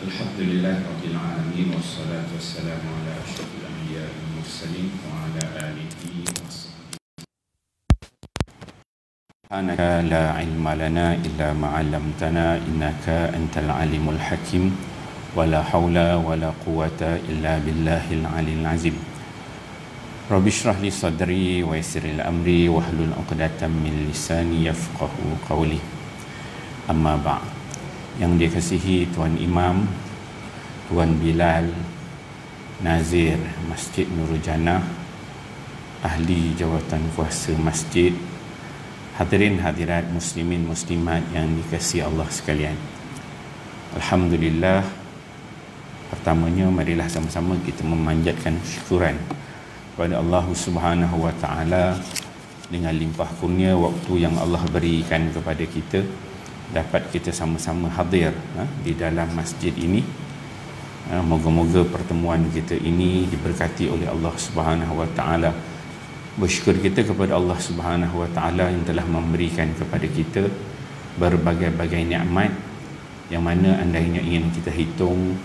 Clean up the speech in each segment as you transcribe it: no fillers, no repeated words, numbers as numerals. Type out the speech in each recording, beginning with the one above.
Alhamdulillah Rabbil Alamin. Wassalatu wassalamu ala asyrafil anbiya wal mursalin wa ala alihi wa sahbihi. Subhanaka la ilma lana illa ma 'allamtana innaka antal alimul hakim. Wa la haula wa la quwwata illa billahil aliyil azim. Rabbi shrah li sadri wa yassir li amri wahlul 'uqdatam min lisani yafqahu qawli. Amma ba'd. Yang dikasihi Tuan Imam, Tuan Bilal, Nazir Masjid Nurul Jannah, ahli jawatan kuasa masjid, hadirin hadirat muslimin muslimat yang dikasihi Allah sekalian. Alhamdulillah, pertamanya marilah sama-sama kita memanjatkan syukuran kepada Allah Subhanahu wa taala dengan limpah kurnia waktu yang Allah berikan kepada kita, dapat kita sama-sama hadir di dalam masjid ini. Moga-moga pertemuan kita ini diberkati oleh Allah Subhanahu wa taala. Bersyukur kita kepada Allah Subhanahu wa taala yang telah memberikan kepada kita berbagai-bagai nikmat yang mana andainya ingin kita hitung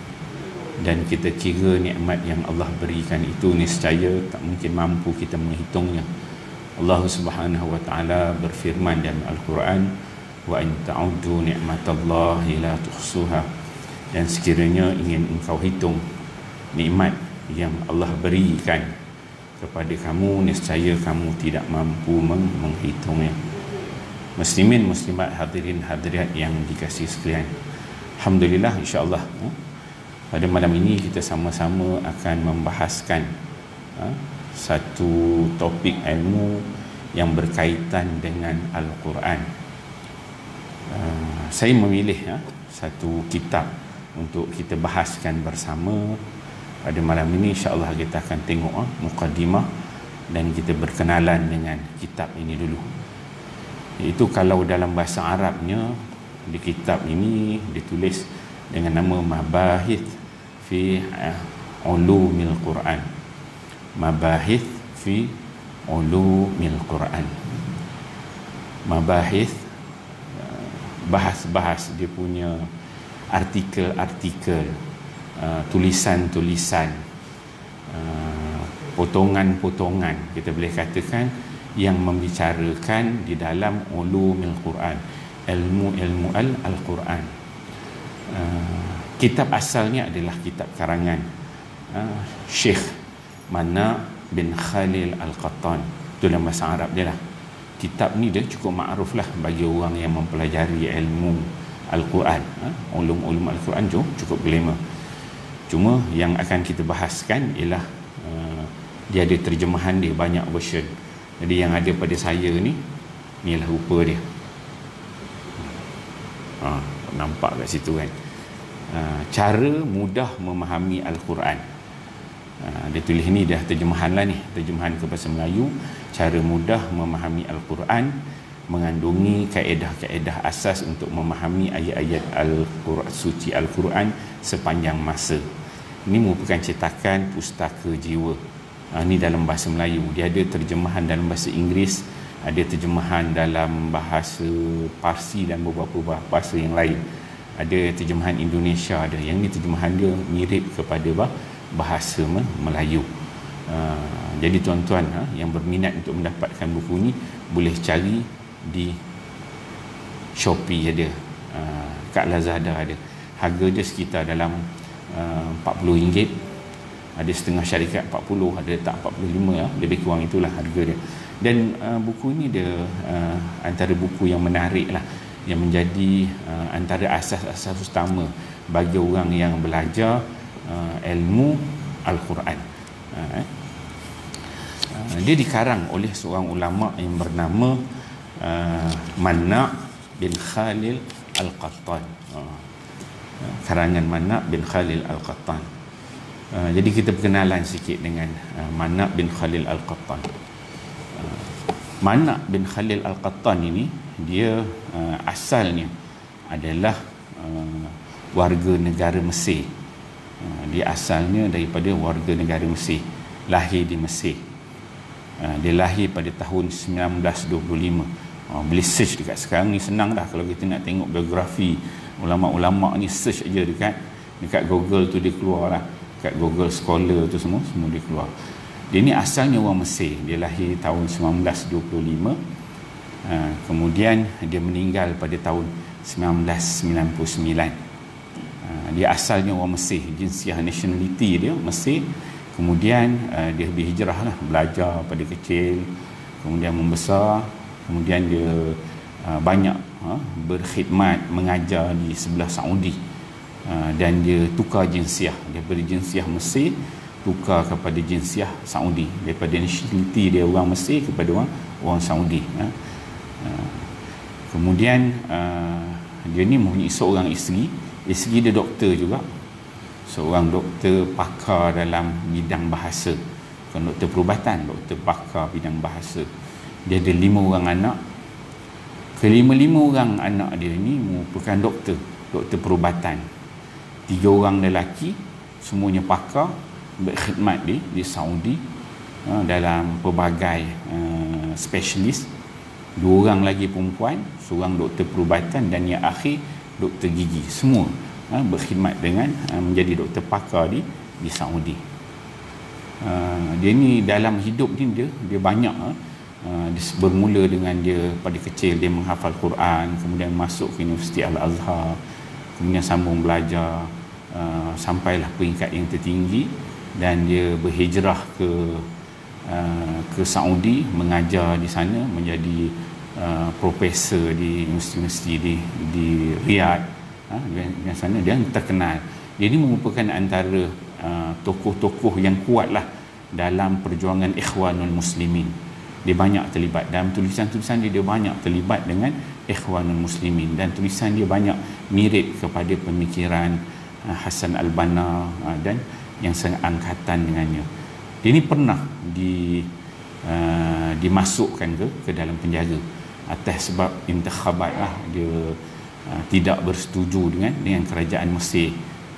dan kita kira nikmat yang Allah berikan itu, niscaya tak mungkin mampu kita menghitungnya. Allah Subhanahu wa taala berfirman dalam Al-Quran, wa in ta'uddu ni'matallahi la tuhsuha. Dan sekiranya ingin engkau hitung nikmat yang Allah berikan kepada kamu, niscaya kamu tidak mampu menghitungnya. Muslimin muslimat, hadirin hadirat yang dikasihi sekalian, alhamdulillah, insya-Allah pada malam ini kita sama-sama akan membahaskan satu topik ilmu yang berkaitan dengan Al-Quran. Saya memilih satu kitab untuk kita bahaskan bersama pada malam ini. InsyaAllah kita akan tengok muqaddimah dan kita berkenalan dengan kitab ini dulu. Iaitu kalau dalam bahasa Arabnya, di kitab ini ditulis dengan nama Mabahith fi Ulumil Quran. Mabahith fi Ulumil Quran. Mabahith, bahas-bahas dia punya artikel-artikel, tulisan-tulisan, potongan-potongan, kita boleh katakan, yang membicarakan di dalam ulumul Quran, ilmu-ilmu Al-Quran. Kitab asalnya adalah kitab karangan Syekh Mana' bin Khalil Al-Qattan. Itu dalam bahasa Arab dia lah. Kitab ni dia cukup makruf lah bagi orang yang mempelajari ilmu Al-Quran, ulum-ulum Al-Quran cukup glamour. Cuma yang akan kita bahaskan ialah dia ada terjemahan dia, banyak version. Jadi yang ada pada saya ni, inilah rupa dia. Nampak kat situ kan. Cara mudah memahami Al-Quran. Dia tulis ni dah terjemahan lah ni, terjemahan ke bahasa Melayu. Cara mudah memahami Al-Quran, mengandungi kaedah-kaedah asas untuk memahami ayat-ayat Al-Quran, suci Al-Quran sepanjang masa. Ini merupakan cetakan Pustaka Jiwa. Ini dalam bahasa Melayu. Dia ada terjemahan dalam bahasa Inggeris, ada terjemahan dalam bahasa Parsi dan beberapa bahasa yang lain. Ada terjemahan Indonesia ada. Yang ini terjemahan dia mirip kepada bahasa Melayu. Jadi tuan-tuan yang berminat untuk mendapatkan buku ni boleh cari di Shopee ada, kat Lazada ada. Harga dia sekitar dalam RM40. Ada setengah syarikat 40, ada tak 45, lebih kurang itulah harga dia. Dan buku ni dia antara buku yang menarik lah, yang menjadi antara asas-asas utama bagi orang yang belajar ilmu Al-Quran. Dia dikarang oleh seorang ulama yang bernama Mana' bin Khalil Al-Qattan. Karangan Mana' bin Khalil Al-Qattan. Jadi kita berkenalan sikit dengan Mana' bin Khalil Al-Qattan. Mana' bin Khalil Al-Qattan ini, dia asalnya adalah warga negara Mesir. Dia asalnya daripada warga negara Mesir, lahir di Mesir. Dia lahir pada tahun 1925. Boleh search dekat sekarang ni, senang dah kalau kita nak tengok biografi ulama-ulama ni, search aja dekat Dekat Google tu dia keluar lah, dekat Google Scholar tu semua dia keluar. Dia ni asalnya orang Mesir, dia lahir tahun 1925, kemudian dia meninggal pada tahun 1999. Dia asalnya orang Mesir, jinsiah nationality dia Mesir. Kemudian dia berhijrah lah, belajar pada kecil, kemudian membesar, kemudian dia banyak berkhidmat mengajar di sebelah Saudi, dan dia tukar jinsiah daripada jinsiah Mesir tukar kepada jinsiah Saudi, daripada nationality dia orang Mesir kepada orang Saudi. Kemudian dia ni mempunyai seorang isteri dia doktor juga, seorang doktor pakar dalam bidang bahasa, bukan doktor perubatan, doktor pakar bidang bahasa. Dia ada 5 orang anak. Kelima-lima orang anak dia ni merupakan doktor perubatan. 3 orang lelaki, semuanya pakar, berkhidmat di Saudi dalam pelbagai specialist. 2 orang lagi perempuan, seorang doktor perubatan dan yang akhir doktor gigi. Semua berkhidmat dengan menjadi doktor pakar di Saudi. Dia ni dalam hidup dia banyak bermula dengan dia pada kecil dia menghafal Quran, kemudian masuk ke Universiti Al-Azhar, kemudian sambung belajar sampailah peringkat yang tertinggi, dan dia berhijrah ke Saudi, mengajar di sana, menjadi profesor di universiti di Riyadh. Di sana dia terkenal. Dia ini merupakan antara tokoh-tokoh yang kuatlah dalam perjuangan Ikhwanul Muslimin. Dia banyak terlibat dalam tulisan-tulisan dia banyak terlibat dengan Ikhwanul Muslimin, dan tulisan dia banyak mirip kepada pemikiran Hasan Al-Banna dan yang sangat angkatan dengannya. Dia ni pernah dimasukkan ke dalam penjara atas sebab intikhabat lah, dia tidak bersetuju dengan kerajaan Mesir,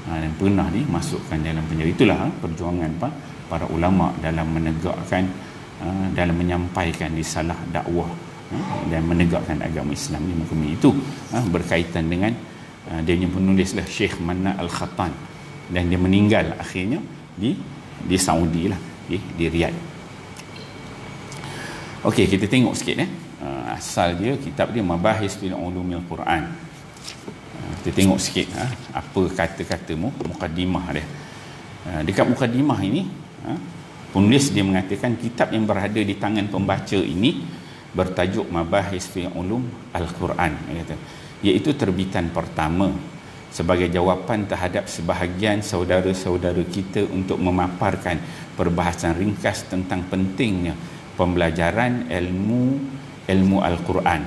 dan pernah dimasukkan dalam penjara. Itulah perjuangan para ulama dalam menegakkan, dalam menyampaikan risalah dakwah dan menegakkan agama Islam di muka bumi. Itu berkaitan dengan dia yang penulislah Syekh Manna Al-Khattan, dan dia meninggal akhirnya di Saudi lah, di Riyadh. Okey, kita tengok sikit asal dia, kitab dia Mabahis fi Ulumil Quran. Kita tengok sikit apa kata-kata mukaddimah dia. Dekat mukaddimah ini penulis dia mengatakan kitab yang berada di tangan pembaca ini bertajuk Mabahis fi Ulum Al-Quran, iaitu terbitan pertama sebagai jawapan terhadap sebahagian saudara-saudara kita untuk memaparkan perbahasan ringkas tentang pentingnya pembelajaran ilmu Al-Quran,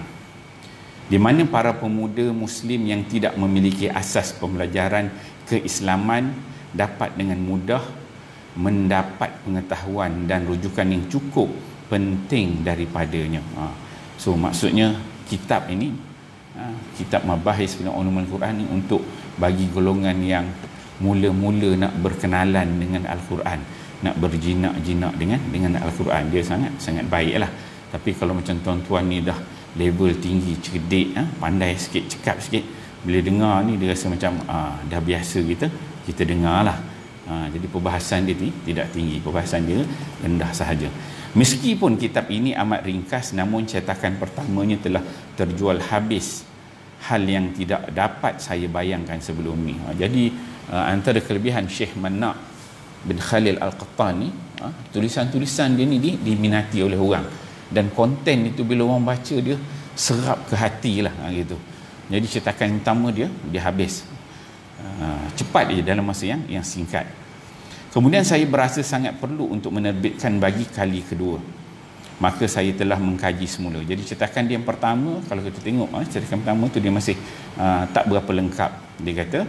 di mana para pemuda Muslim yang tidak memiliki asas pembelajaran keislaman dapat dengan mudah mendapat pengetahuan dan rujukan yang cukup penting daripadanya. So maksudnya kitab ini, kitab Mabahis fi Ulumul Quran ni untuk bagi golongan yang mula-mula nak berkenalan dengan Al-Quran, nak berjinak-jinak dengan Al-Quran, dia sangat baiklah. Tapi kalau macam tuan-tuan ni dah level tinggi, cerdik, pandai sikit, cekap sikit, bila dengar ni dia rasa macam dah biasa kita dengarlah. Jadi perbahasan dia tidak tinggi, perbahasan dia rendah sahaja. Meskipun kitab ini amat ringkas, namun cetakan pertamanya telah terjual habis, hal yang tidak dapat saya bayangkan sebelum ni. Jadi antara kelebihan Syekh Manna bin Khalil Al-Qattani, tulisan-tulisan dia ni diminati oleh orang, dan konten itu bila orang baca dia serap ke hati lah gitu. Jadi cetakan pertama dia habis cepat je dalam masa yang singkat. Kemudian saya berasa sangat perlu untuk menerbitkan bagi kali kedua, maka saya telah mengkaji semula. Jadi cetakan dia yang pertama, kalau kita tengok cetakan pertama tu dia masih tak berapa lengkap. Dia kata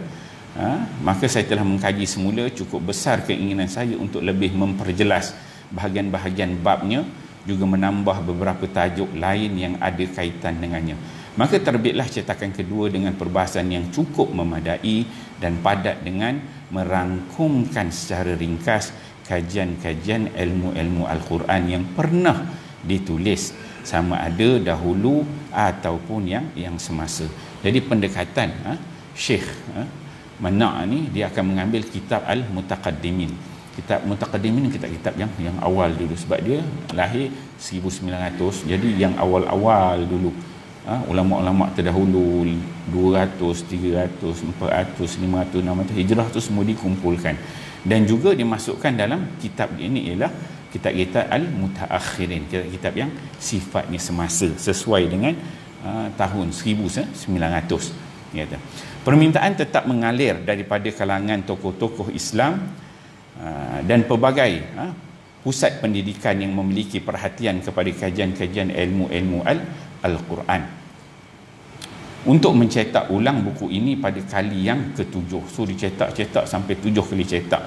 maka saya telah mengkaji semula, cukup besar keinginan saya untuk lebih memperjelas bahagian-bahagian babnya, juga menambah beberapa tajuk lain yang ada kaitan dengannya. Maka terbitlah cetakan kedua dengan perbahasan yang cukup memadai dan padat, dengan merangkumkan secara ringkas kajian-kajian ilmu-ilmu Al-Quran yang pernah ditulis, sama ada dahulu ataupun yang semasa. Jadi pendekatan Syekh Mana' ni dia akan mengambil kitab Al-Mutaqaddimin. Kitab Mutaqaddimin kitab-kitab yang awal dulu, sebab dia lahir 1900, jadi yang awal-awal dulu. Ulama-ulama terdahulu 200, 300, 400, 500, 600 Hijrah tu semua dikumpulkan dan juga dimasukkan dalam kitab ini, ialah kitab-kitab Al-Mutaakhirin, kitab yang sifatnya semasa, sesuai dengan tahun 1900. Kata permintaan tetap mengalir daripada kalangan tokoh-tokoh Islam dan pelbagai pusat pendidikan yang memiliki perhatian kepada kajian-kajian ilmu-ilmu Al-Quran untuk mencetak ulang buku ini pada kali yang ke-7. So dicetak sampai 7 kali cetak.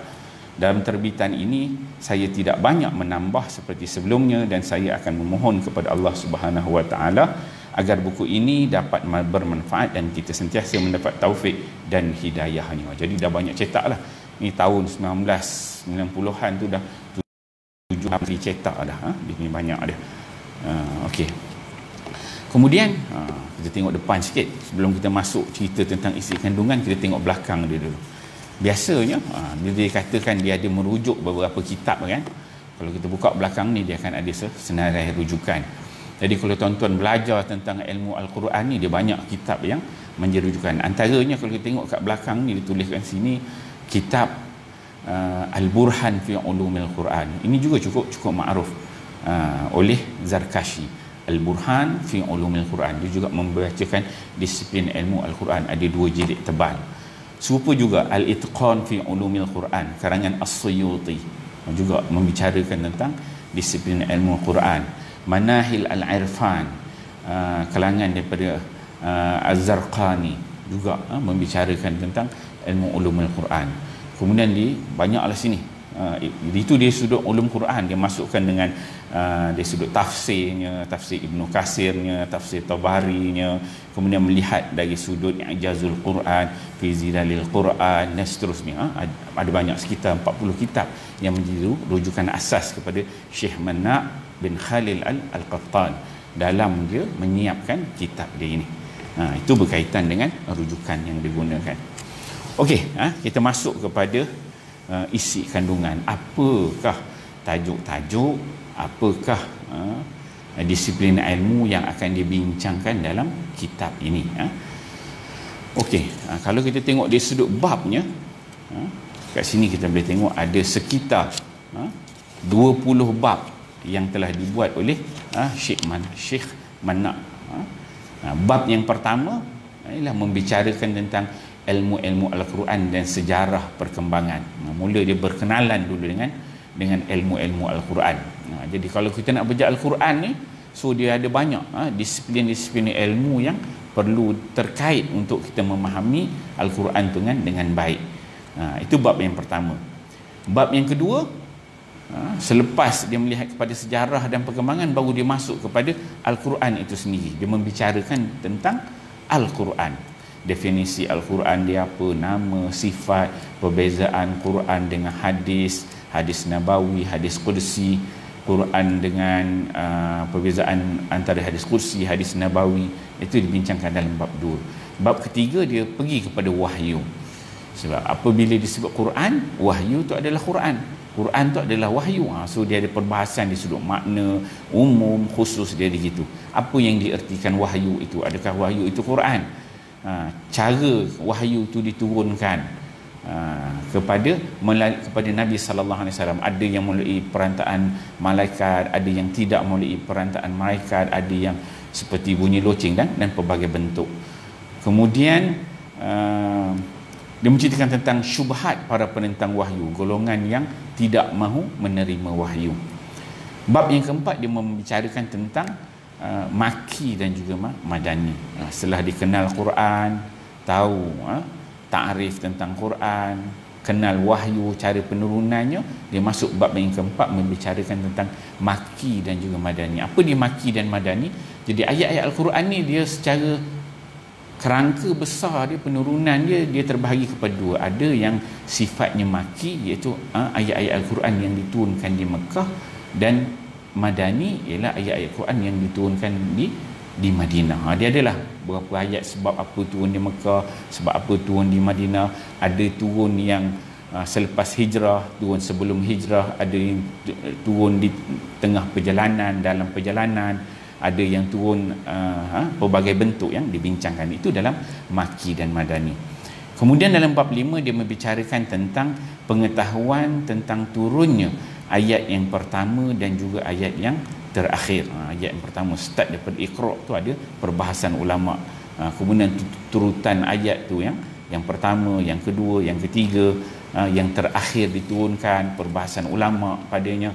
Dalam terbitan ini saya tidak banyak menambah seperti sebelumnya, dan saya akan memohon kepada Allah Subhanahu Wa Taala agar buku ini dapat bermanfaat dan kita sentiasa mendapat taufik dan hidayahnya. Jadi dah banyak cetak lah. Ni tahun 1990-an tu dah 7 kali cetak dah. Ini banyak dah. Okey. Kemudian kita tengok depan sikit sebelum kita masuk cerita tentang isi kandungan. Kita tengok belakang dia dulu. Biasanya dia dikatakan dia ada merujuk beberapa kitab kan. Kalau kita buka belakang ni, dia akan ada senarai rujukan. Jadi kalau tuan-tuan belajar tentang ilmu Al-Quran ni, dia banyak kitab yang menjadi rujukan. Antaranya kalau kita tengok kat belakang ni, dituliskan sini kitab Al-Burhan fi Ulumil Quran. Ini juga cukup makruf oleh Zarkashi. Al-Burhan fi Ulumil Quran. Dia juga membacakan disiplin ilmu Al-Quran, ada 2 jilid tebal. Serupa juga Al-Itqan fi Ulumil Quran karangan As-Suyuti, juga membicarakan tentang disiplin ilmu Quran. Manahil Al-Irfan kalangan daripada Az-Zarqani juga membicarakan tentang ilmu Ulumul Quran. Kemudian banyaklah sini itu dia sudut ulum Quran, dia masukkan dengan dia sudut tafsirnya, tafsir Ibnu Kasirnya, tafsir Tabarinya, kemudian melihat dari sudut I'jazul Quran, fi Zilalil Quran dan seterusnya. Ada banyak, sekitar 40 kitab yang menjadi rujukan asas kepada Syekh Manna' bin Khalil Al-Qattan dalam dia menyiapkan kitab dia ini. Itu berkaitan dengan rujukan yang digunakan. Okey, kita masuk kepada isi kandungan. Apakah tajuk-tajuk, apakah disiplin ilmu yang akan dibincangkan dalam kitab ini. Okey, kalau kita tengok dari sudut babnya, kat sini kita boleh tengok ada sekitar 20 bab yang telah dibuat oleh Syekh Manna'. Bab yang pertama ialah membicarakan tentang ilmu-ilmu Al-Quran dan sejarah perkembangan. Mula dia berkenalan dulu dengan ilmu-ilmu Al-Quran. Jadi kalau kita nak belajar Al-Quran ni, so dia ada banyak disiplin-disiplin ilmu yang perlu terkait untuk kita memahami Al-Quran tu dengan baik. Itu bab yang pertama. Bab yang kedua, selepas dia melihat kepada sejarah dan perkembangan, baru dia masuk kepada Al-Quran itu sendiri. Dia membicarakan tentang Al-Quran. Definisi Al-Quran dia apa, nama, sifat, perbezaan Quran dengan hadis Nabawi, hadis Qudsi, Quran dengan perbezaan antara hadis Qudsi, hadis Nabawi. Itu dibincangkan dalam bab 2. Bab ketiga dia pergi kepada wahyu. Sebab apabila disebut Quran, wahyu tu adalah Quran. Quran tu adalah wahyu. So dia ada perbahasan di sudut makna, umum, khusus, dia begitu. Apa yang diertikan wahyu itu? Adakah wahyu itu Quran? Cara wahyu itu diturunkan kepada Nabi sallallahu alaihi wasallam, ada yang melalui perantaraan malaikat, ada yang tidak melalui perantaraan malaikat, ada yang seperti bunyi loceng dan pelbagai bentuk. Kemudian dia menceritakan tentang syubhat para penentang wahyu, golongan yang tidak mahu menerima wahyu. Bab yang keempat dia membicarakan tentang Maki dan juga Madani. Setelah dikenal Quran, tahu takrif tentang Quran, kenal wahyu, cara penurunannya, dia masuk bab yang keempat membicarakan tentang Maki dan juga Madani. Apa dia Maki dan Madani? Jadi ayat-ayat Al-Quran ni dia secara kerangka besar dia, penurunan dia terbahagi kepada 2. Ada yang sifatnya Maki, iaitu ayat-ayat Al-Quran yang diturunkan di Mekah, dan Madani ialah ayat-ayat Quran yang diturunkan di di Madinah. Dia adalah berapa ayat sebab apa turun di Mekah, sebab apa turun di Madinah. Ada turun yang selepas hijrah, turun sebelum hijrah, ada yang turun di tengah perjalanan, dalam perjalanan, ada yang turun pelbagai bentuk yang dibincangkan. Itu dalam Makki dan Madani. Kemudian dalam bab 5 dia membicarakan tentang pengetahuan tentang turunnya ayat yang pertama dan juga ayat yang terakhir. Ayat yang pertama start daripada Iqra tu ada perbahasan ulama. Kemudian turutan ayat tu yang pertama, yang kedua, yang ketiga, yang terakhir diturunkan perbahasan ulama padanya.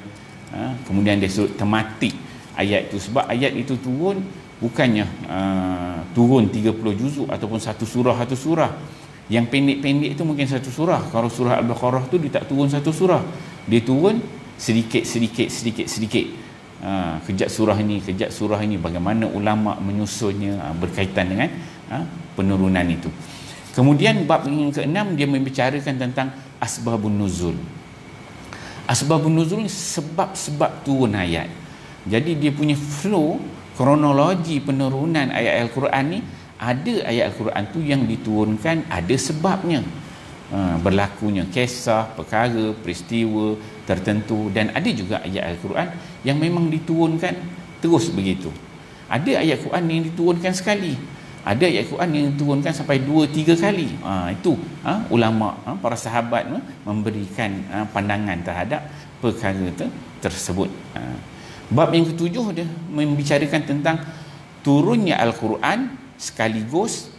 Kemudian dia suruh tematik ayat itu, sebab ayat itu turun bukannya turun 30 juzuk ataupun satu surah. Yang pendek-pendek itu mungkin satu surah. Kalau surah Al-Baqarah tu dia tak turun satu surah, dia turun sedikit. Kejap surah ini, bagaimana ulama menyusunnya berkaitan dengan penurunan itu. Kemudian bab yang ke-6 dia membicarakan tentang asbabun nuzul. Asbabun nuzul ni sebab-sebab turun ayat. Jadi dia punya flow, kronologi penurunan ayat Al-Quran ni, ada ayat Al-Quran tu yang diturunkan ada sebabnya, berlakunya kisah, perkara, peristiwa tertentu. Dan ada juga ayat Al-Quran yang memang diturunkan terus begitu. Ada ayat Quran yang diturunkan sekali, ada ayat Quran yang diturunkan sampai 2-3 kali. Itu ulama, para sahabat memberikan pandangan terhadap perkara tersebut. Bab yang ke-7 dia membicarakan tentang turunnya Al-Quran sekaligus.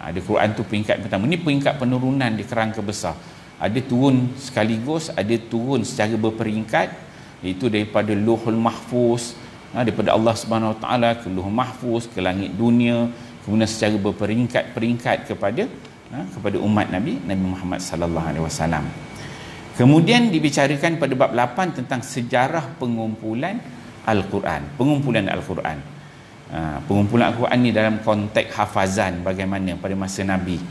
Ada Quran tu peringkat pertama, ni peringkat penurunan di kerangka besar. Ada turun sekaligus, ada turun secara berperingkat, iaitu daripada Lauhul Mahfuz, daripada Allah Subhanahu Wa Taala ke Lauhul Mahfuz, ke langit dunia, kemudian secara berperingkat-peringkat kepada umat Nabi Muhammad sallallahu alaihi wasallam. Kemudian dibicarakan pada bab 8 tentang sejarah pengumpulan Al-Quran. Pengumpulan Al-Quran ni dalam konteks hafazan bagaimana pada masa Nabi.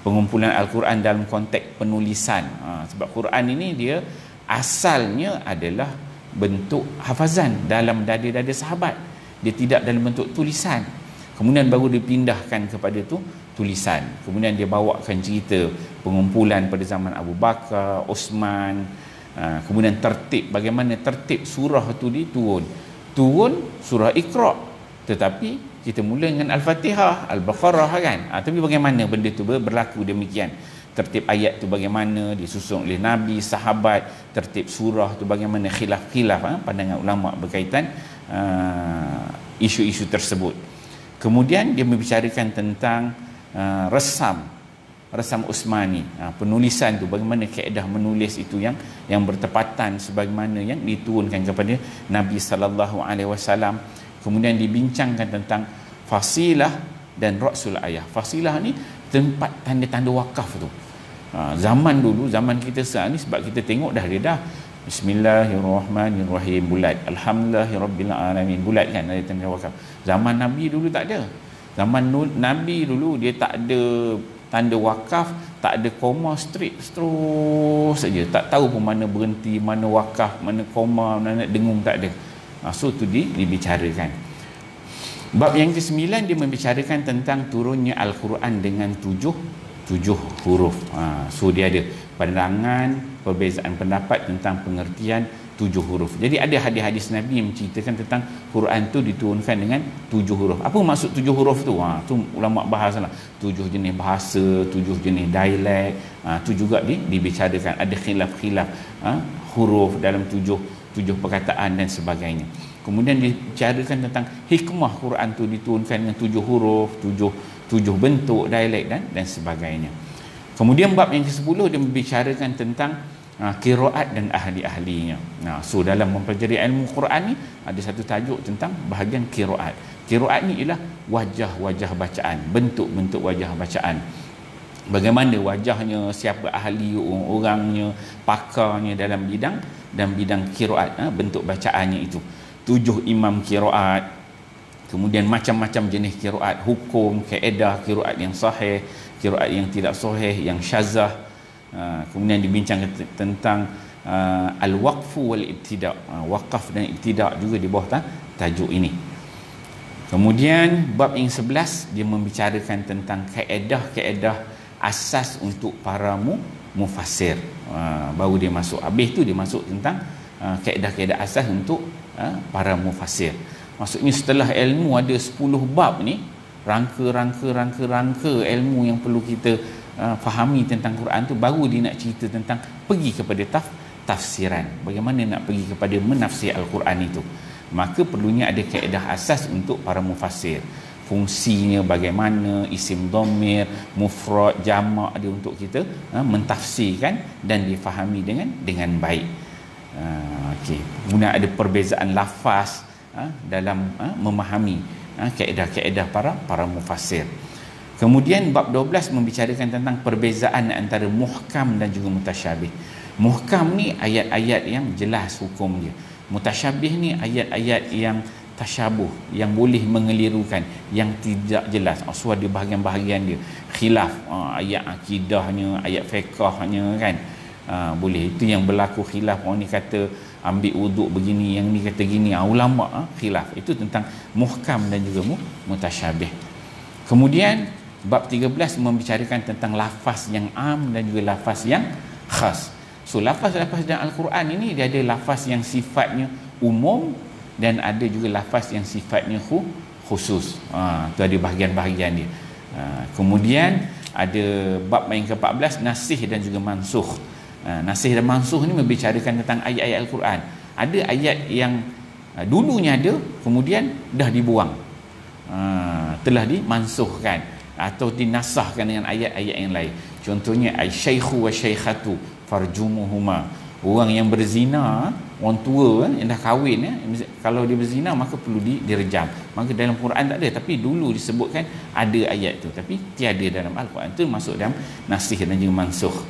Pengumpulan Al-Quran dalam konteks penulisan. Sebab Quran ini dia asalnya adalah bentuk hafazan dalam dada-dada sahabat. Dia tidak dalam bentuk tulisan. Kemudian baru dipindahkan kepada tulisan. Kemudian dia bawakan cerita pengumpulan pada zaman Abu Bakar, Osman. Kemudian bagaimana tertib surah tu turun surah Iqra, tetapi kita mula dengan Al-Fatihah, Al-Baqarah kan. Tapi bagaimana benda tu berlaku demikian? Tertib ayat tu bagaimana disusun oleh Nabi, sahabat, tertib surah tu bagaimana, khilaf pandangan ulama berkaitan isu-isu tersebut. Kemudian dia membicarakan tentang resam Utsmani, penulisan tu bagaimana kaedah menulis itu yang bertepatan sebagaimana yang diturunkan kepada Nabi sallallahu alaihi wasallam. Kemudian dibincangkan tentang fasilah dan rasul ayah. Fasilah ni tempat tanda-tanda wakaf tu. Zaman dulu, zaman kita sekarang ni, sebab kita tengok dah Bismillahirrahmanirrahim bulat, Alhamdulillahirabbil alamin bulat kan, ada tanda wakaf. Zaman Nabi dulu tak ada. Zaman Nabi dulu dia tak ada tanda wakaf, tak ada koma, straight terus saja, tak tahu pun mana berhenti, mana wakaf, mana koma, mana dengung, tak ada. So tu dibicarakan. Bab yang ke-9 dia membicarakan tentang turunnya Al-Quran dengan tujuh huruf. So dia ada pandangan, perbezaan pendapat tentang pengertian 7 huruf. Jadi ada hadis-hadis Nabi yang menceritakan tentang Quran tu diturunkan dengan 7 huruf. Apa maksud 7 huruf tu? Tu ulama bahas lah. 7 jenis bahasa, 7 jenis dialek. Tu juga dibicarakan. Ada khilaf-khilaf huruf dalam 7 perkataan dan sebagainya. Kemudian dibicarakan tentang hikmah Quran tu diturunkan dengan 7 huruf, 7 bentuk dialek dan sebagainya. Kemudian bab yang ke-10 dia membicarakan tentang qiraat dan ahli-ahlinya. So dalam mempelajari ilmu Quran ni ada satu tajuk tentang bahagian qiraat. Qiraat ni ialah wajah-wajah bacaan, bentuk-bentuk wajah bacaan. Bagaimana wajahnya, siapa ahli orangnya, pakarnya dalam bidang qiraat, bentuk bacaannya itu. 7 imam qiraat. Kemudian macam-macam jenis qiraat, hukum, kaedah qiraat yang sahih, qiraat yang tidak sahih, yang syazah. Kemudian dibincangkan tentang al-waqfu wal ibtida'. Waqaf dan ibtida' juga di bawah tajuk ini. Kemudian bab yang 11 dia membicarakan tentang kaedah-kaedah asas untuk para mufassir. Baru dia masuk. Habis tu dia masuk tentang kaedah-kaedah asas untuk para mufassir. Maksudnya setelah ilmu ada 10 bab ni, rangka ilmu yang perlu kita fahami tentang Quran tu, baru dia nak cerita tentang pergi kepada tafsiran. Bagaimana nak pergi kepada menafsir Al-Quran itu. Maka perlunya ada kaedah asas untuk para mufassir. Fungsinya bagaimana, isim dhamir, mufrad, jamak dia untuk kita mentafsirkan dan difahami dengan baik. Okey. Kemudian ada perbezaan lafaz dalam memahami kaedah-kaedah para mufassir. Kemudian bab 12 membicarakan tentang perbezaan antara muhkam dan juga mutasyabih. Muhkam ni ayat-ayat yang jelas hukum dia. Mutasyabih ni ayat-ayat yang tasyabuh, yang boleh mengelirukan, yang tidak jelas. So ada bahagian-bahagian dia khilaf, ayat akidahnya, ayat fiqahnya kan. Boleh. Itu yang berlaku khilaf. Orang ni kata ambil wuduk begini, yang ni kata gini. Ulama khilaf. Itu tentang muhkam dan juga mutasyabih. Kemudian bab 13 membicarakan tentang lafaz yang am dan juga lafaz yang khas. So lafaz-lafaz dalam Al-Quran ini dia ada lafaz yang sifatnya umum dan ada juga lafaz yang sifatnya khusus. Tu ada bahagian-bahagian dia. Kemudian ada bab yang ke-14 nasih dan juga mansukh. Nasih dan mansukh ni membicarakan tentang ayat-ayat Al-Quran. Ada ayat yang dulunya ada, kemudian dah dibuang, telah dimansukhkan atau dinasahkan dengan ayat-ayat yang lain. Contohnya ay-syaikhu wa syaikhatu farjumuhuma. Orang yang berzina, orang tua yang dah kahwin, kalau dia berzina maka perlu direjam. Maka dalam Quran tak ada, tapi dulu disebutkan ada ayat tu, tapi tiada dalam Al-Quran. Itu masuk dalam nasih dan juga mansukh.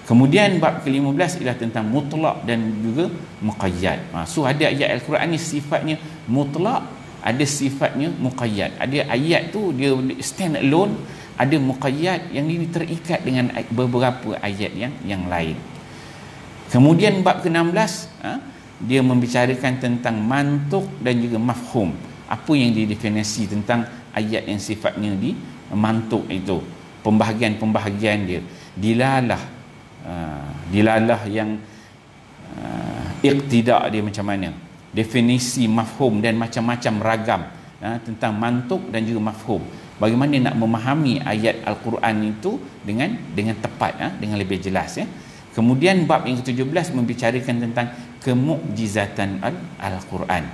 Kemudian bab ke-15 ialah tentang mutlak dan juga muqayyad. So ada ayat Al-Quran ni sifatnya mutlak, ada sifatnya muqayyad. Ada ayat tu dia stand alone, ada muqayyad yang ini terikat dengan beberapa ayat yang lain. Kemudian bab ke-16 dia membicarakan tentang mantuk dan juga mafhum. Apa yang didefinisi tentang ayat yang sifatnya di mantuk itu, pembahagian-pembahagian dia, dilalah yang iqtida dia macam mana, definisi mafhum dan macam-macam ragam tentang mantuk dan juga mafhum. Bagaimana nak memahami ayat Al-Quran itu dengan tepat, dengan lebih jelas. Kemudian bab yang ke-17 membicarakan tentang kemukjizatan Al-Quran.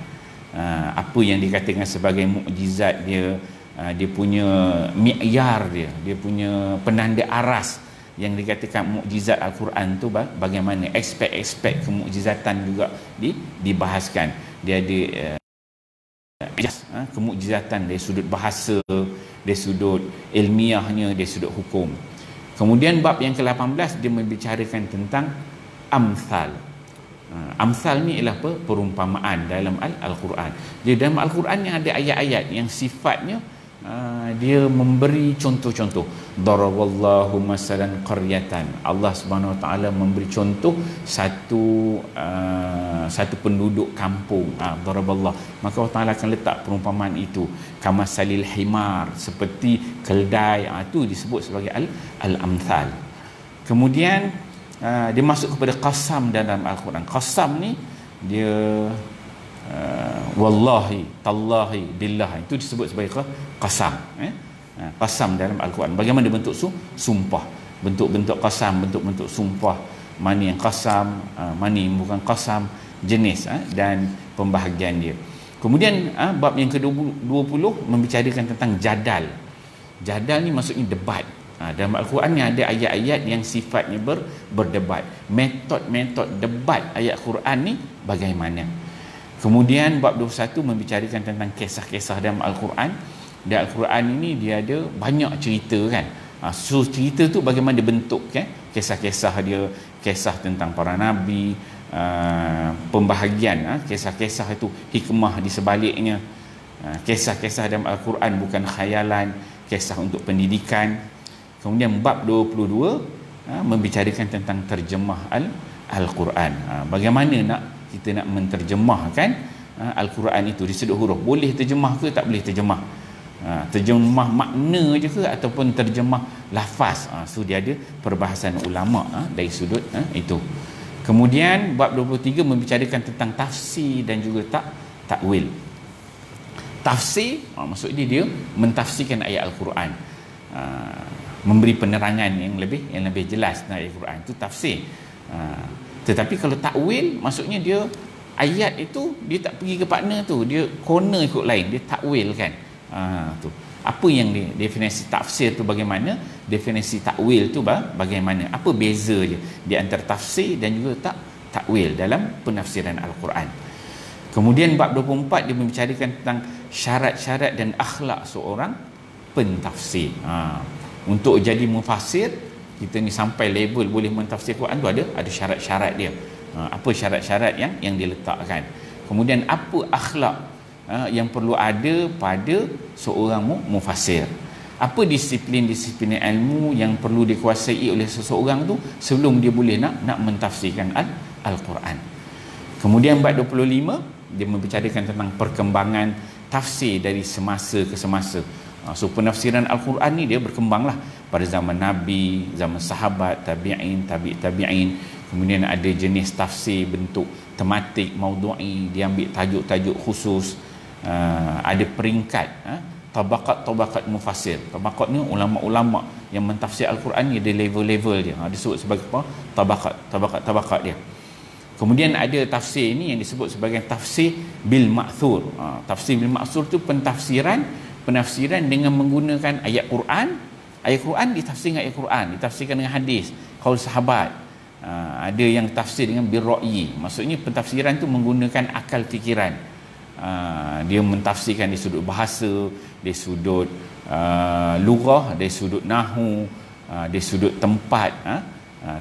Apa yang dikatakan sebagai mukjizat dia, dia punya mi'yar dia punya penanda aras. Yang dikatakan mukjizat Al-Quran tu bagaimana, aspek-aspek kemukjizatan juga dibahaskan. Dia ada kemukjizatan dari sudut bahasa, dari sudut ilmiahnya, dari sudut hukum. Kemudian bab yang ke-18 dia membicarakan tentang amsal. Amsal ni ialah apa? Perumpamaan dalam Al-Quran. Dia dalam Al-Quran yang ada ayat-ayat yang sifatnya dia memberi contoh-contoh. Daraballahu masalan qaryatan. Allah Subhanahu Wa Taala memberi contoh satu penduduk kampung. Daraballah. Maka Allah Taala akan letak perumpamaan itu. Kamasalil himar, seperti keldai. Itu disebut sebagai al-amthal. Kemudian dia masuk kepada qasam dalam Al-Quran. Qasam ni dia wallahi, tallahi, billah, itu disebut sebagai qasam. Qasam dalam Al-Quran. Bagaimana bentuk sumpah, bentuk-bentuk qasam, bentuk-bentuk sumpah, mana yang qasam, mana yang bukan qasam, jenis dan pembahagian dia. Kemudian bab yang ke-20 membicarakan tentang jadal. Jadal ni maksudnya debat. Dalam Al-Quran ni ada ayat-ayat yang sifatnya berdebat. Metod-metod debat ayat Quran ni bagaimana. Kemudian bab 21 membicarakan tentang kisah-kisah dalam Al-Quran. Dan Al-Quran ini dia ada banyak cerita kan. So cerita tu bagaimana dia bentuk kan. Kisah-kisah dia, kisah tentang para nabi, pembahagian kisah-kisah itu, hikmah di sebaliknya. Kisah-kisah dalam Al-Quran bukan khayalan, kisah untuk pendidikan. Kemudian bab 22 membicarakan tentang terjemah Al-Quran. Bagaimana kita nak menterjemahkan Al-Quran itu di sudut huruf, boleh terjemah ke tak boleh terjemah, terjemah makna je ke ataupun terjemah lafaz. So dia ada perbahasan ulama dari sudut itu. Kemudian bab 23 membicarakan tentang tafsir dan juga takwil. Tafsir maksudnya dia mentafsirkan ayat Al-Quran, memberi penerangan yang lebih jelas tentang ayat Al-Quran, itu tafsir. Tetapi kalau takwil maksudnya dia ayat itu dia tak pergi ke partner tu, dia corner ikut lain, dia takwil kan. Tu apa yang definisi tafsir tu bagaimana, definisi takwil tu bagaimana, apa beza dia di antara tafsir dan juga takwil dalam penafsiran Al-Quran. Kemudian bab 24 dia membicarakan tentang syarat-syarat dan akhlak seorang pentafsir. Untuk jadi mufassir, kita ni sampai level boleh mentafsir Quran tu ada syarat-syarat dia. Apa syarat-syarat yang diletakkan. Kemudian apa akhlak yang perlu ada pada seorang mufassir. Apa disiplin-disiplin ilmu yang perlu dikuasai oleh seseorang tu sebelum dia boleh nak mentafsirkan Al-Quran. Kemudian bab 25 dia membicarakan tentang perkembangan tafsir dari semasa ke semasa. So penafsiran Al-Quran ni dia berkembanglah pada zaman Nabi, zaman sahabat, tabi'in, tabi'in. Kemudian ada jenis tafsir bentuk tematik, maudu'i, dia ambil tajuk-tajuk khusus. Ada peringkat, tabaqat mufassir. Tabaqat ni ulama-ulama yang mentafsir Al-Quran ni ada level-level dia. Disebut sebagai apa? Tabaqat dia. Kemudian ada tafsir ini yang disebut sebagai tafsir bil ma'thur. Tafsir bil ma'thur tu penafsiran dengan menggunakan ayat Quran. Ayat Quran ditafsir dengan ayat Quran, ditafsirkan dengan hadis, qaul sahabat. Ada yang tafsir dengan bil ra'yi. Maksudnya pentafsiran tu menggunakan akal fikiran. Dia mentafsirkan dari sudut bahasa, dari sudut lughah, dari sudut nahwu, dari sudut tempat,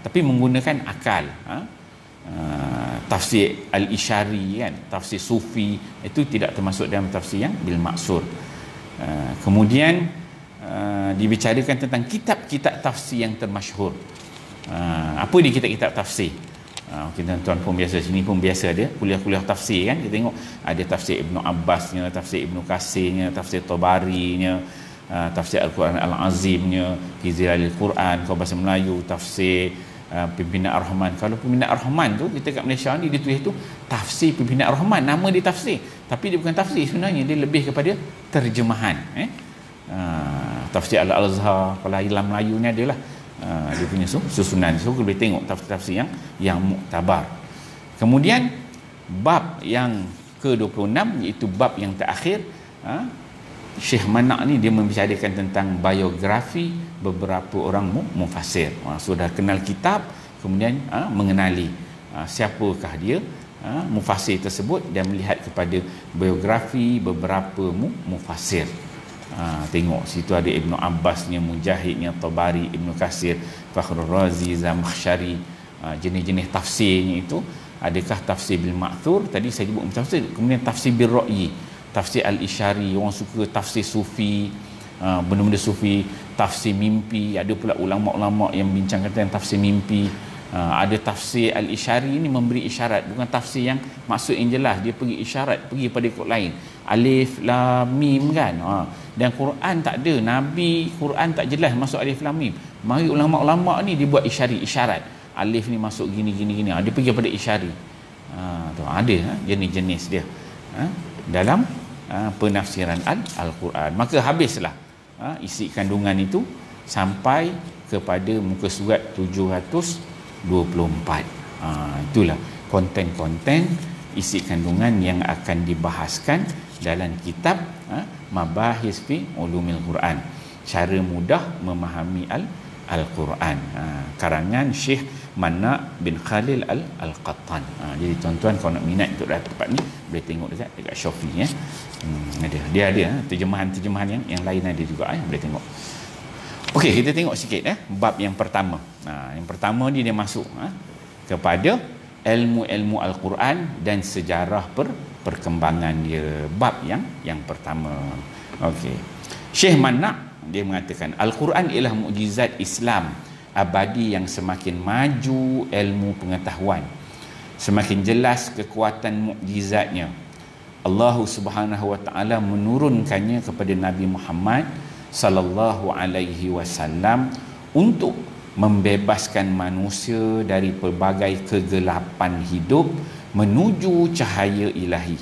tapi menggunakan akal. Tafsir al-isyari kan, tafsir sufi itu tidak termasuk dalam tafsir yang bil maksur. Kemudian dibicarakan tentang kitab-kitab tafsir yang termasyhur. Apa dia kitab-kitab tafsir? Kita tuan pun biasa sini pun biasa ada kuliah-kuliah tafsir kan, kita tengok ada tafsir Ibnu Abbasnya, tafsir Ibnu Kasirnya, tafsir Tabarinya, tafsir Al-Quran Al-Azimnya, Hizril Al-Quran kalau bahasa Melayu, tafsir Pimpinan Ar-Rahman. Kalau Pimpinan Ar-Rahman tu kita kat Malaysia ni ditulis tu tafsir Pimpinan Ar-Rahman, nama dia tafsir, tapi dia bukan tafsir sebenarnya, dia lebih kepada terjemahan. Tafsir Al-Azhar kalau dalam Melayu ni adalah dia punya susunan. So kita boleh tengok tafsir-tafsir yang muktabar. Kemudian bab yang ke-26 iaitu bab yang terakhir, Syekh Manak ni dia membicarakan tentang biografi beberapa orang mufassir. Sudah kenal kitab, kemudian mengenali siapakah dia mufassir tersebut dan melihat kepada biografi beberapa mufassir. Tengok situ ada Ibnu Abbasnya, Mujahidnya, Tabari, Ibnu Kasir, Fakhrul Razi, Zamakhsyari. Jenis-jenis tafsirnya itu, adakah tafsir bil ma'thur, tadi saya sebut tafsir, kemudian tafsir bil ra'yi, tafsir al-isyari, orang suka tafsir sufi, benda-benda sufi, tafsir mimpi. Ada pula ulama-ulama yang bincangkan tentang tafsir mimpi. Ada tafsir al-isyari ini memberi isyarat, bukan tafsir yang maksud yang jelas, dia pergi isyarat, pergi pada ikut lain, alif lam mim kan. Dan Quran tak ada, Nabi Quran tak jelas masuk alif lam mim. Mari ulama-ulama ni dia buat isyarat, alif ni masuk gini. Dia pergi pada isyari. Tu ada jenis-jenis dia dalam penafsiran Al-Quran. Maka habislah isi kandungan itu sampai kepada muka surat 724. Itulah konten-konten isi kandungan yang akan dibahaskan dalam kitab Mabahis fi Ulumil Quran, cara mudah memahami Al-Quran, karangan Syekh Manak bin Khalil Al-Qattan. Jadi tuan-tuan kalau nak minat untuk datang tempat ni boleh tengok dekat Shopee ya. Dia ada terjemahan-terjemahan yang lain ada juga boleh tengok. Okey, kita tengok sikit bab yang pertama. Yang pertama ni dia masuk kepada ilmu-ilmu Al-Quran dan sejarah perkembangan dia. Bab yang pertama. Okey. Syekh Manak dia mengatakan Al-Quran ialah mukjizat Islam abadi yang semakin maju ilmu pengetahuan, semakin jelas kekuatan mukjizatnya, Allah Subhanahu wa taala menurunkannya kepada Nabi Muhammad sallallahu alaihi wasallam untuk membebaskan manusia dari pelbagai kegelapan hidup menuju cahaya ilahi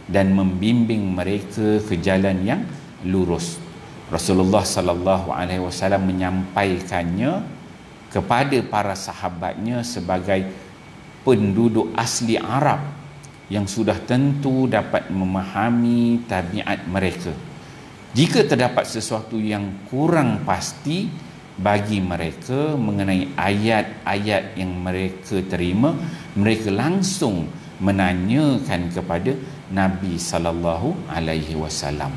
dan membimbing mereka ke jalan yang lurus. Rasulullah sallallahu alaihi wasallam menyampaikannya kepada para sahabatnya sebagai penduduk asli Arab yang sudah tentu dapat memahami tabiat mereka. Jika terdapat sesuatu yang kurang pasti bagi mereka mengenai ayat-ayat yang mereka terima, mereka langsung menanyakan kepada Nabi sallallahu alaihi wasallam.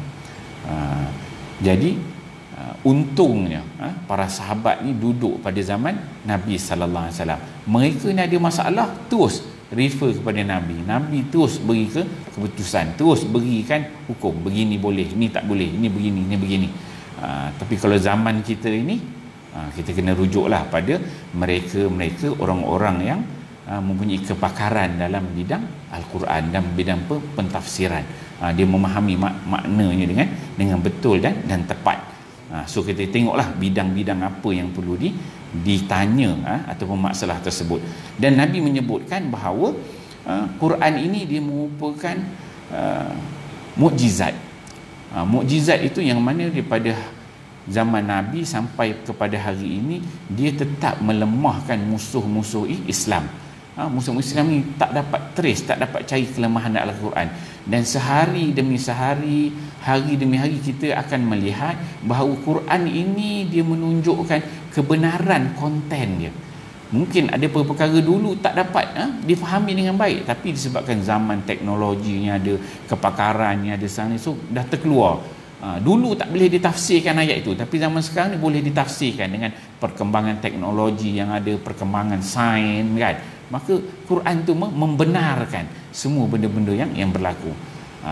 Jadi untungnya para sahabat ni duduk pada zaman Nabi sallallahu alaihi wasallam. Mereka ni ada masalah, terus refer kepada Nabi. Nabi terus beri keputusan, terus berikan hukum. Begini boleh, ni tak boleh, ini begini, ini begini. Tapi kalau zaman kita ini, kita kena rujuklah pada mereka orang-orang yang mempunyai kepakaran dalam bidang Al-Quran dan bidang pentafsiran. Dia memahami maknanya dengan betul dan tepat. So kita tengoklah bidang-bidang apa yang perlu ditanya ataupun masalah tersebut. Dan Nabi menyebutkan bahawa Quran ini dia merupakan mukjizat. Mukjizat itu yang mana daripada zaman Nabi sampai kepada hari ini dia tetap melemahkan musuh-musuh Islam. Musuh Islam ni tak dapat trace, tak dapat cari kelemahan dalam Al-Quran. Dan sehari demi sehari, hari demi hari kita akan melihat bahawa Quran ini dia menunjukkan kebenaran konten dia. Mungkin ada perkara dulu tak dapat difahami dengan baik, tapi disebabkan zaman teknologinya ada, kepakarannya ada sana, so dah terkeluar. Dulu tak boleh ditafsirkan ayat itu, tapi zaman sekarang ni boleh ditafsirkan dengan perkembangan teknologi yang ada, perkembangan sains kan. Maka Quran tu membenarkan semua benda-benda yang berlaku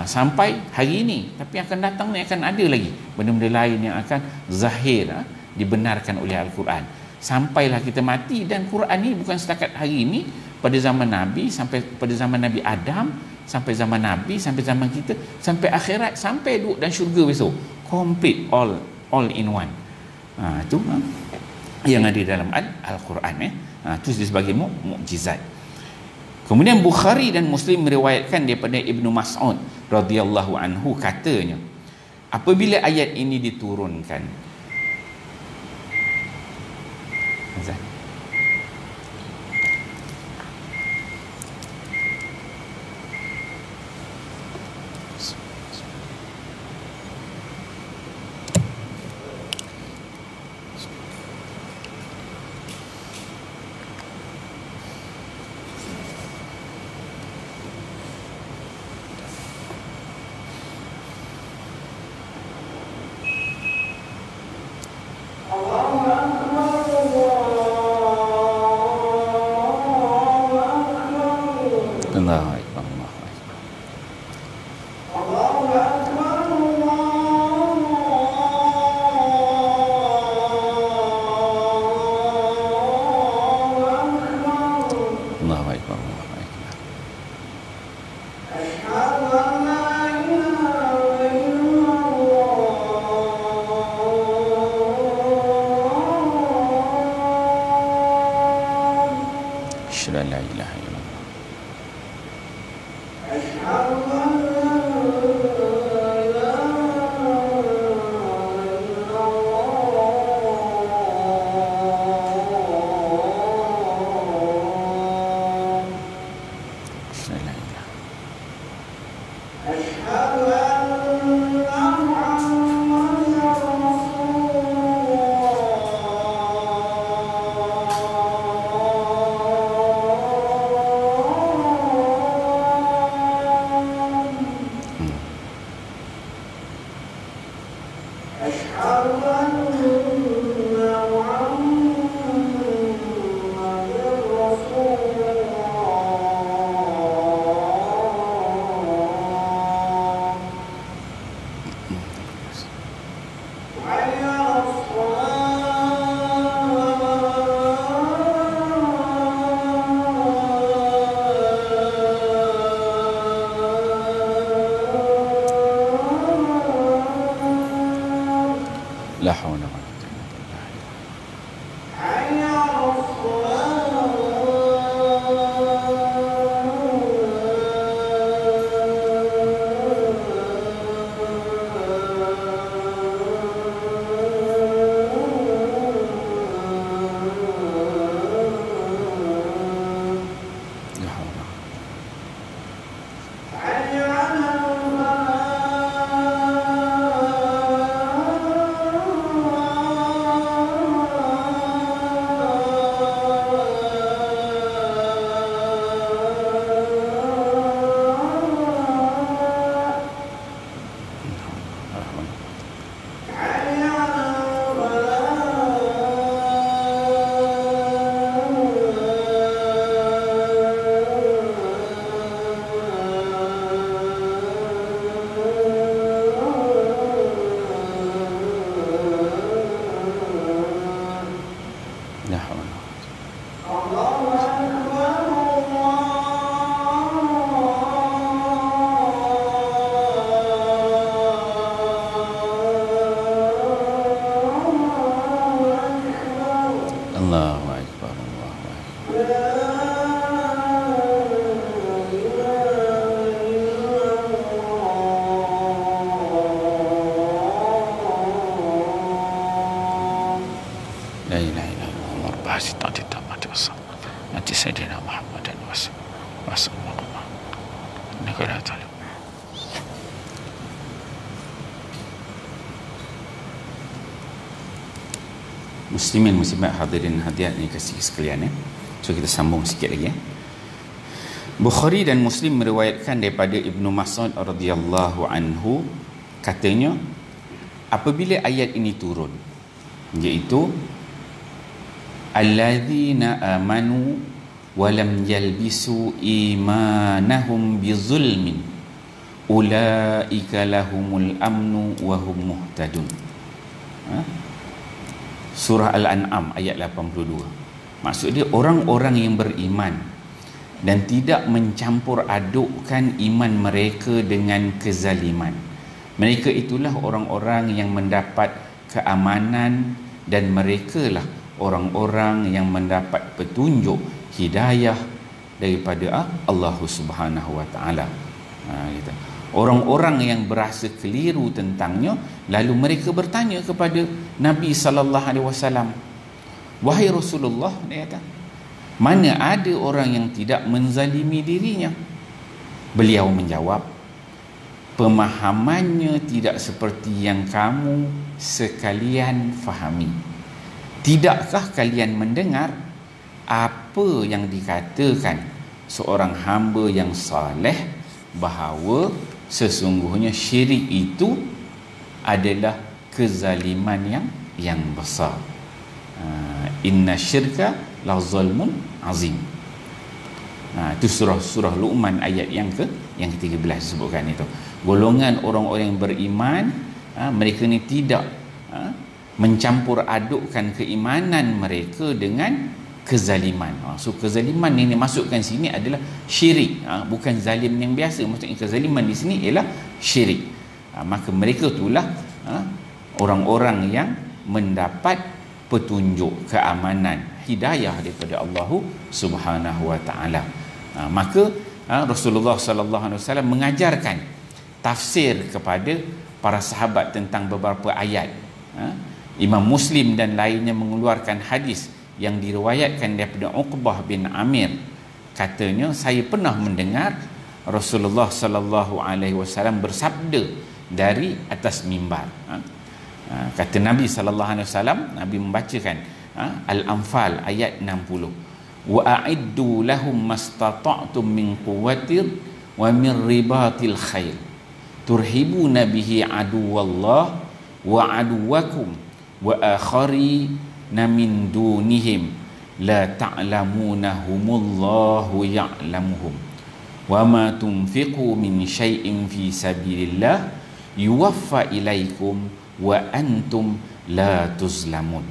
sampai hari ini. Tapi akan datang ni akan ada lagi benda-benda lain yang akan zahir dibenarkan oleh Al-Quran sampailah kita mati. Dan Quran ni bukan setakat hari ini, pada zaman Nabi sampai pada zaman Nabi Adam, sampai zaman Nabi, sampai zaman kita, sampai akhirat, sampai duduk dan syurga besok, complete, all in one. Itu yang ada dalam Al-Quran. Itu sebagai mukjizat. Kemudian Bukhari dan Muslim meriwayatkan daripada Ibnu Mas'ud radhiyallahu anhu, katanya apabila ayat ini diturunkan, La haula wala quwwata illa Allahu Akbar, Allahu Akbar. La ilaha illallah arba'ah sittati tammati wassalam nanti Sayyidina Muhammadan wassallallahu innaka la ta'lam. Muslimin muslimat hadirin hadirat ni kasih sekalian So kita sambung sikit lagi Bukhari dan Muslim meriwayatkan daripada Ibnu Mas'ud radhiyallahu anhu, katanya apabila ayat ini turun, iaitu alladzina amanu wa lam yalbisu imanahum bizulmin ulaika lahumul amnu wa hum muhtadun. Surah Al-An'am ayat 82. Maksud dia orang-orang yang beriman dan tidak mencampur adukkan iman mereka dengan kezaliman, mereka itulah orang-orang yang mendapat keamanan dan merekalah orang-orang yang mendapat petunjuk hidayah daripada Allah Subhanahu wa taala. Orang-orang yang berasa keliru tentangnya, lalu mereka bertanya kepada Nabi sallallahu alaihi wasallam, wahai Rasulullah, dia kata, mana ada orang yang tidak menzalimi dirinya? Beliau menjawab, pemahamannya tidak seperti yang kamu sekalian fahami. Tidakkah kalian mendengar apa yang dikatakan seorang hamba yang saleh, bahawa sesungguhnya syirik itu adalah kezaliman yang besar. Inna syirka la zulmun azim. Itu surah Luqman ayat yang ke-13 disebutkan itu. Golongan orang-orang yang beriman, mereka ni tidak mencampur adukkan keimanan mereka dengan kezaliman. So kezaliman yang dimasukkan sini adalah syirik, bukan zalim yang biasa. Maksudnya kezaliman di sini ialah syirik. Maka mereka itulah orang-orang yang mendapat petunjuk, keamanan, hidayah daripada Allah Subhanahu wa taala. Maka Rasulullah sallallahu alaihi wasallam mengajarkan tafsir kepada para sahabat tentang beberapa ayat. Imam Muslim dan lainnya mengeluarkan hadis yang diriwayatkan daripada Uqbah bin Amir, katanya saya pernah mendengar Rasulullah sallallahu alaihi wasallam bersabda dari atas mimbar. Kata Nabi sallallahu alaihi wasallam, Nabi membacakan Al-Anfal ayat 60, wa a'iddu lahum mastata'tum min quwwatin wa min ribatil khail turhibuna bihi aduwallah wa aduwakum wa akhari min dunihim la ta'lamunahumullahu ya'lamuhum wa ma tunfiqu min syai'in fi sabilillah yuwaffa ilaikum wa antum la tuzlamun.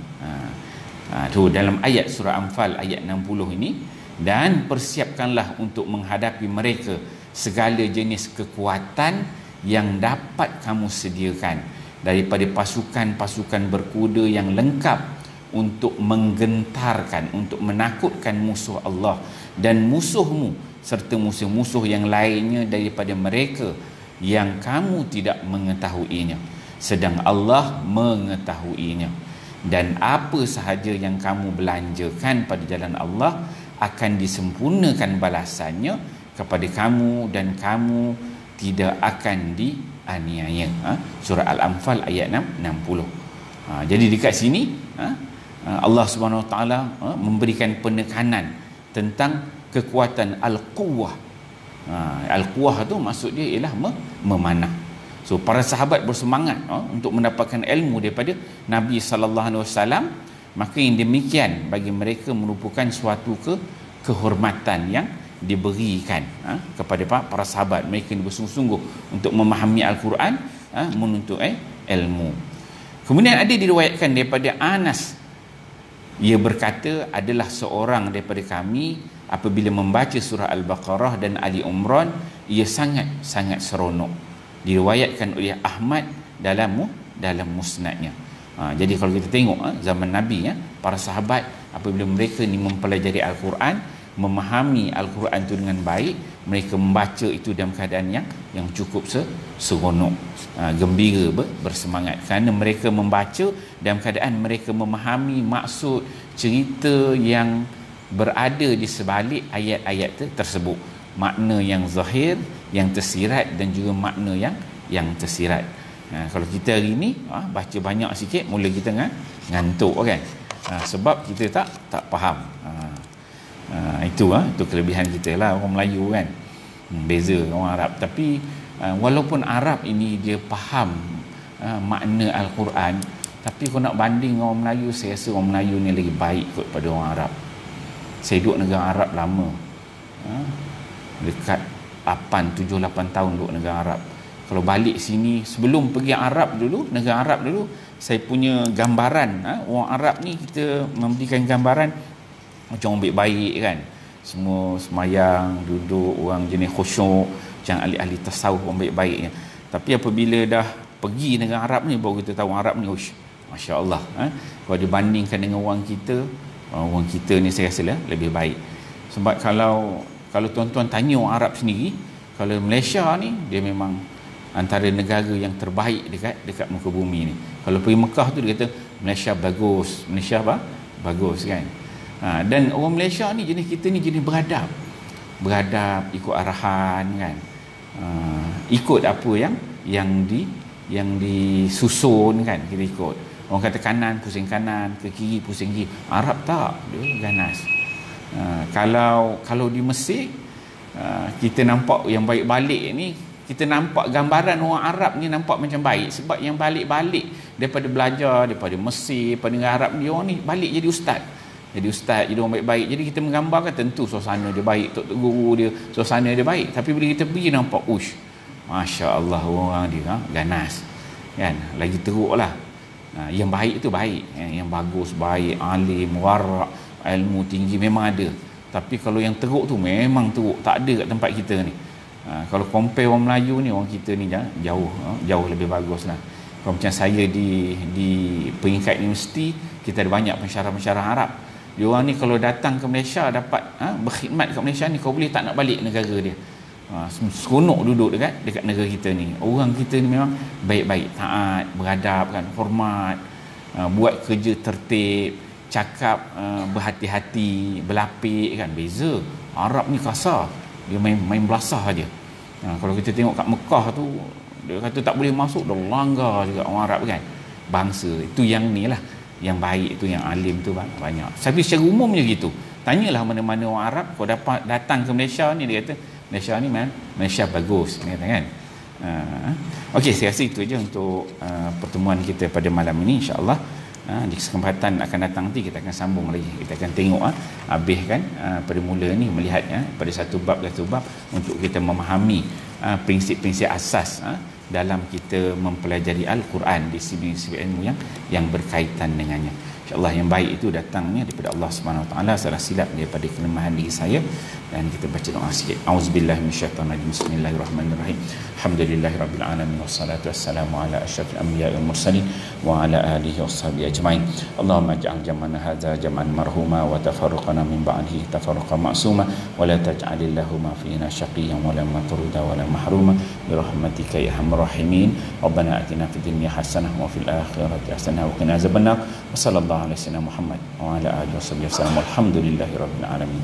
Tu dalam ayat surah Anfal ayat 60 ini. Dan persiapkanlah untuk menghadapi mereka segala jenis kekuatan yang dapat kamu sediakan daripada pasukan-pasukan berkuda yang lengkap untuk menggentarkan, untuk menakutkan musuh Allah dan musuhmu serta musuh-musuh yang lainnya daripada mereka yang kamu tidak mengetahuinya, sedang Allah mengetahuinya. Dan apa sahaja yang kamu belanjakan pada jalan Allah akan disempurnakan balasannya kepada kamu dan kamu tidak akan dianiaya. Surah Al-Anfal ayat 60. Jadi dekat sini Allah Subhanahu Wa Taala memberikan penekanan tentang kekuatan al-quwwah. Al-quwwah tu maksud dia ialah memanah. So para sahabat bersemangat untuk mendapatkan ilmu daripada Nabi sallallahu alaihi wasallam, maka yang demikian bagi mereka merupakan suatu kehormatan yang diberikan kepada para sahabat. Mereka bersungguh-sungguh untuk memahami Al-Quran, menuntut ilmu. Kemudian ada diriwayatkan daripada Anas, ia berkata, adalah seorang daripada kami apabila membaca surah Al-Baqarah dan Ali Imran, ia sangat seronok. Diriwayatkan oleh Ahmad dalam musnadnya. Jadi kalau kita tengok zaman Nabi, para sahabat apabila mereka ni mempelajari Al-Quran, memahami Al-Quran itu dengan baik, mereka membaca itu dalam keadaan yang cukup seronok, gembira, bersemangat, kerana mereka membaca dalam keadaan mereka memahami maksud cerita yang berada di sebalik ayat-ayat tersebut, makna yang zahir, yang tersirat, dan juga makna yang tersirat. Kalau kita hari ni baca banyak sikit, mula kita ngantuk kan, sebab kita tak faham. Itu kelebihan kita lah, orang Melayu kan, beza orang Arab. Tapi walaupun Arab ini dia faham makna Al-Quran, tapi kalau nak banding orang Melayu, saya rasa orang Melayu ni lagi baik kot pada orang Arab. Saya duduk negara Arab lama, dekat 7-8 tahun duduk negara Arab. Kalau balik sini, sebelum pergi Arab dulu, negara Arab dulu, saya punya gambaran orang Arab ni, kita memberikan gambaran macam orang baik-baik kan, semua semayang, duduk, orang jenis khusyuk, macam ahli-ahli tasawuf, orang baik-baiknya. Tapi apabila dah pergi negara Arab ni, baru kita tahu Arab ni, Masya Allah, kalau dibandingkan dengan orang kita ni saya rasa lebih baik. Sebab kalau tuan-tuan tanya orang Arab sendiri, kalau Malaysia ni dia memang antara negara yang terbaik dekat muka bumi ni. Kalau pergi Mekah tu dia kata Malaysia bagus, Malaysia bagus kan. Dan orang Malaysia ni jenis kita ni jenis beradab, ikut arahan kan, ikut apa yang disusun kan, kita ikut. Orang kata kanan pusing kanan, ke kiri pusing kiri. Arab tak, dia ganas. Kalau di Mesir, kita nampak yang balik-balik ni, kita nampak gambaran orang Arab ni nampak macam baik, sebab yang balik-balik daripada belajar daripada Mesir, pada negara Arab ni, orang ni balik jadi ustaz, jadi orang baik-baik. Jadi kita menggambarkan tentu suasana dia baik, tok guru dia, suasana dia baik. Tapi bila kita pergi nampak, Masya Allah, orang dia ganas kan, lagi teruk lah. Yang baik tu baik, yang bagus baik, alim, warak, ilmu tinggi memang ada. Tapi kalau yang teruk tu memang teruk, tak ada kat tempat kita ni. Kalau compare orang Melayu ni, orang kita ni jauh lebih bagus lah. Kalau macam saya di peringkat universiti, kita ada banyak pensyarah-pensyarah Arab. Dia orang ni kalau datang ke Malaysia, dapat berkhidmat kat Malaysia ni, kau boleh tak nak balik negara dia. Seronok duduk dekat negara kita ni. Orang kita ni memang baik-baik, taat, beradab kan, hormat, buat kerja tertib, cakap berhati-hati, berlapik kan. Beza Arab ni kasar, dia main belasah aja. Kalau kita tengok kat Mekah tu, dia kata tak boleh masuk, dah langgar juga orang Arab kan. Bangsa itu yang ni lah, yang baik tu, yang alim tu banyak. Tapi secara umumnya gitu. Tanyalah mana-mana orang Arab, kau dapat datang ke Malaysia ni, dia kata Malaysia ni Malaysia bagus, dia kata kan. Okey, saya rasa itu aja untuk pertemuan kita pada malam ini, insya-Allah. Di kesempatan akan datang nanti kita akan sambung lagi, kita akan tengok habiskan pada mula ni, melihat pada satu bab untuk kita memahami prinsip-prinsip asas dalam kita mempelajari Al-Quran di sisi ilmu yang berkaitan dengannya. InsyaAllah yang baik itu datangnya daripada Allah Subhanahu Wa Taala, salah silap daripada kelemahan diri saya. Dan kita baca doa sikit. Auzubillahi minasyaitonirrajim. Bismillahirrahmanirrahim. Alhamdulillahirabbil alamin wassalatu wassalamu ala asyrafil anbiya'i wal mursalin wa ala alihi washabihi ajmain. Allahumma ij'al jam'ana hadza jam'an marhuma wa tafarruqana min ba'dihi tafarruqan ma'suma wa la taj'alillahuma fina syaqiyyan wa la matruda wa la mahruma bi rahmatika ya arhamar rahimin. Rabbana atina fid dunya hasanah wa fil akhirati hasanah wa qina azabannar. Wa sallallahu alaihi wasallam Muhammad wa ala alihi wasallam. Alhamdulillahirabbil alamin.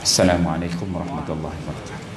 Assalamualaikum warahmatullahi wabarakatuh.